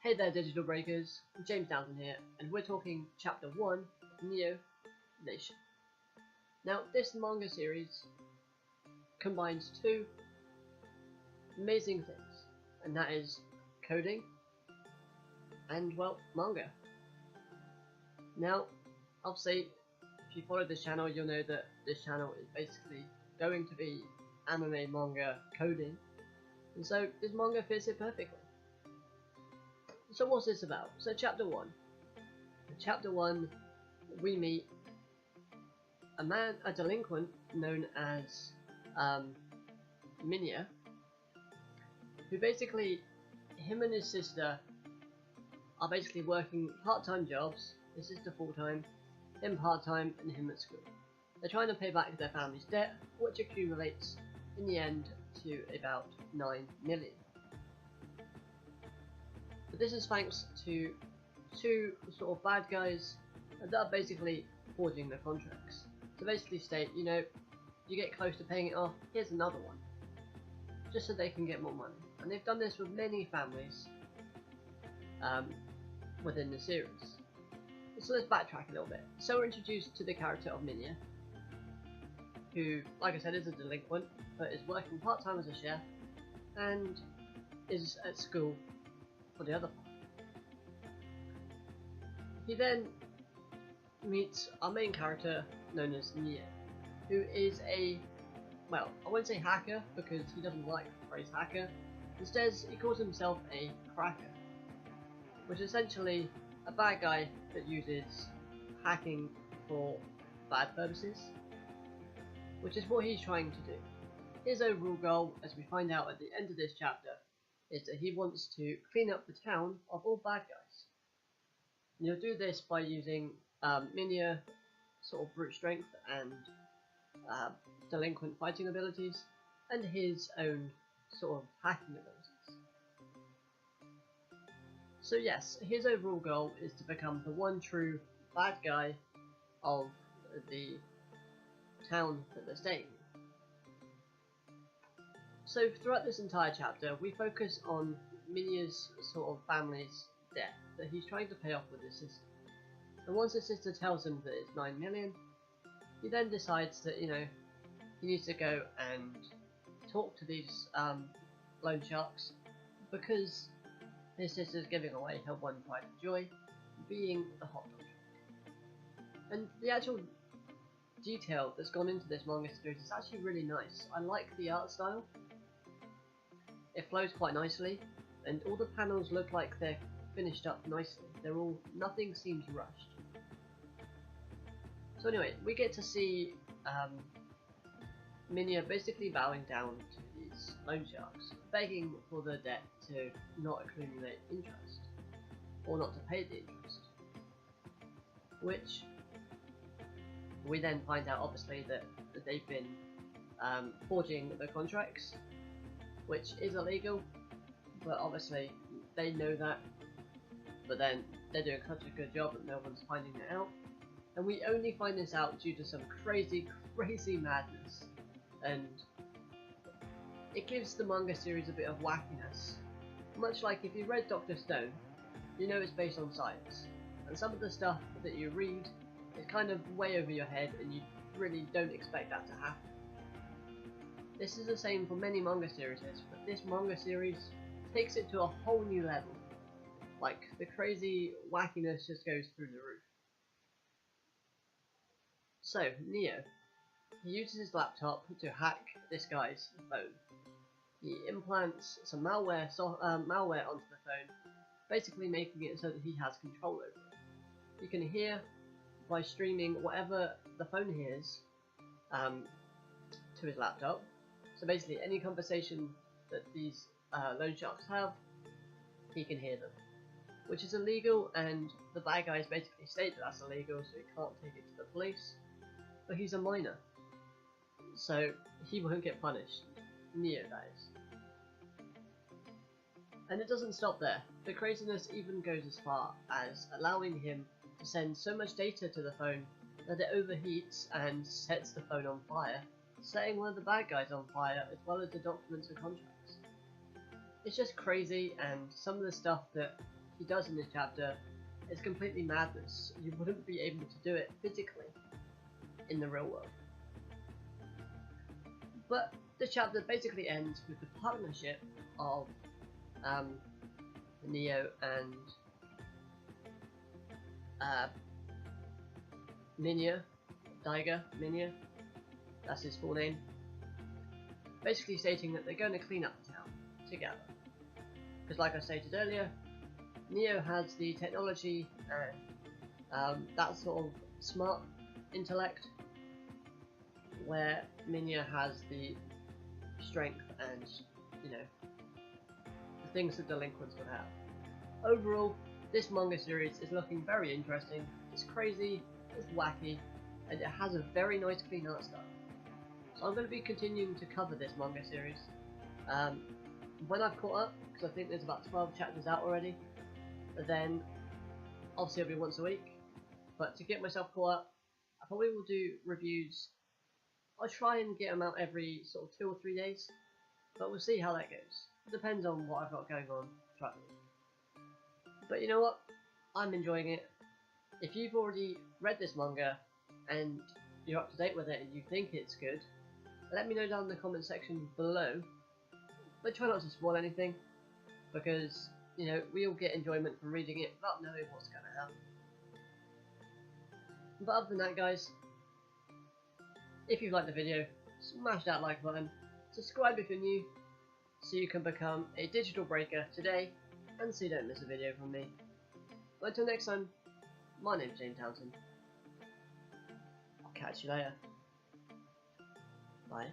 Hey there Digital Breakers, James Downton here, and we're talking Chapter 1, Neo, LATION. Now this manga series combines two amazing things, and that is coding and, well, manga. Now, obviously, if you follow this channel, you'll know that this channel is basically going to be anime, manga, coding, and so this manga fits it perfectly. So what's this about? So chapter 1. In chapter 1, we meet a delinquent known as Minya, who basically, him and his sister are basically working part-time jobs, his sister full-time, him part-time, and him at school. They're trying to pay back their family's debt, which accumulates in the end to about 9 million. But this is thanks to two sort of bad guys that are basically forging the contracts. To basically state, you know, you get close to paying it off, here's another one. Just so they can get more money. And they've done this with many families within the series. So let's backtrack a little bit. So we're introduced to the character of Minya, who, like I said, is a delinquent, but is working part-time as a chef, and is at school for the other part. He then meets our main character known as Neo, who is a, well, I won't say hacker because he doesn't like the phrase hacker. Instead, he calls himself a cracker, which is essentially a bad guy that uses hacking for bad purposes, which is what he's trying to do. His overall goal, as we find out at the end of this chapter, is that he wants to clean up the town of all bad guys. And he'll do this by using Minya sort of brute strength and delinquent fighting abilities, and his own sort of hacking abilities. So yes, his overall goal is to become the one true bad guy of the town that they're staying in. So throughout this entire chapter, we focus on Minya's sort of family's debt that he's trying to pay off with his sister. And once his sister tells him that it's 9 million, he then decides that, you know, he needs to go and talk to these loan sharks because his sister's giving away her one pride and joy, being the hot dog truck. And the actual detail that's gone into this manga series is actually really nice. I like the art style. It flows quite nicely, and all the panels look like they're finished up nicely. Nothing seems rushed. So anyway, we get to see Minya basically bowing down to these loan sharks, begging for the debt to not accumulate interest, or not to pay the interest. Which we then find out, obviously, that they've been forging the contracts, which is illegal, but obviously they know that, but then they're doing such a good job that no one's finding it out. And we only find this out due to some crazy madness, and it gives the manga series a bit of wackiness. Much like if you read Dr. Stone, you know it's based on science, and some of the stuff that you read is kind of way over your head and you really don't expect that to happen. This is the same for many manga series, but this manga series takes it to a whole new level. Like, the crazy wackiness just goes through the roof. So, Neo, he uses his laptop to hack this guy's phone. He implants some malware onto the phone, basically making it so that he has control over it. You can hear, by streaming whatever the phone hears to his laptop. So basically any conversation that these loan sharks have, he can hear them. Which is illegal, and the bad guys basically state that that's illegal, so he can't take it to the police. But he's a minor, so he won't get punished. Neo, that is. And it doesn't stop there. The craziness even goes as far as allowing him to send so much data to the phone that it overheats and sets the phone on fire, setting one of the bad guys on fire as well as the documents and contracts. It's just crazy, and some of the stuff that he does in this chapter is completely madness. You wouldn't be able to do it physically in the real world. But the chapter basically ends with the partnership of Neo and Minya, that's his full name, basically stating that they're going to clean up the town together. Because like I stated earlier, Neo has the technology and that sort of smart intellect, where Minya has the strength and, you know, the things that delinquents would have. Overall, this manga series is looking very interesting. It's crazy, it's wacky, and it has a very nice clean art style. So I'm going to be continuing to cover this manga series when I've caught up, because I think there's about 12 chapters out already. But then obviously it'll be once a week, but to get myself caught up, I probably will do reviews. I'll try and get them out every sort of 2 or 3 days, but we'll see how that goes. It depends on what I've got going on throughout the week. But you know what? I'm enjoying it. If you've already read this manga and you're up to date with it and you think it's good, let me know down in the comment section below. But try not to spoil anything, because, you know, we all get enjoyment from reading it without knowing what's going to happen. But other than that, guys, if you've liked the video, smash that like button, subscribe if you're new, so you can become a digital breaker today, and so you don't miss a video from me. But until next time, my name's James Townsend. I'll catch you later. Bye.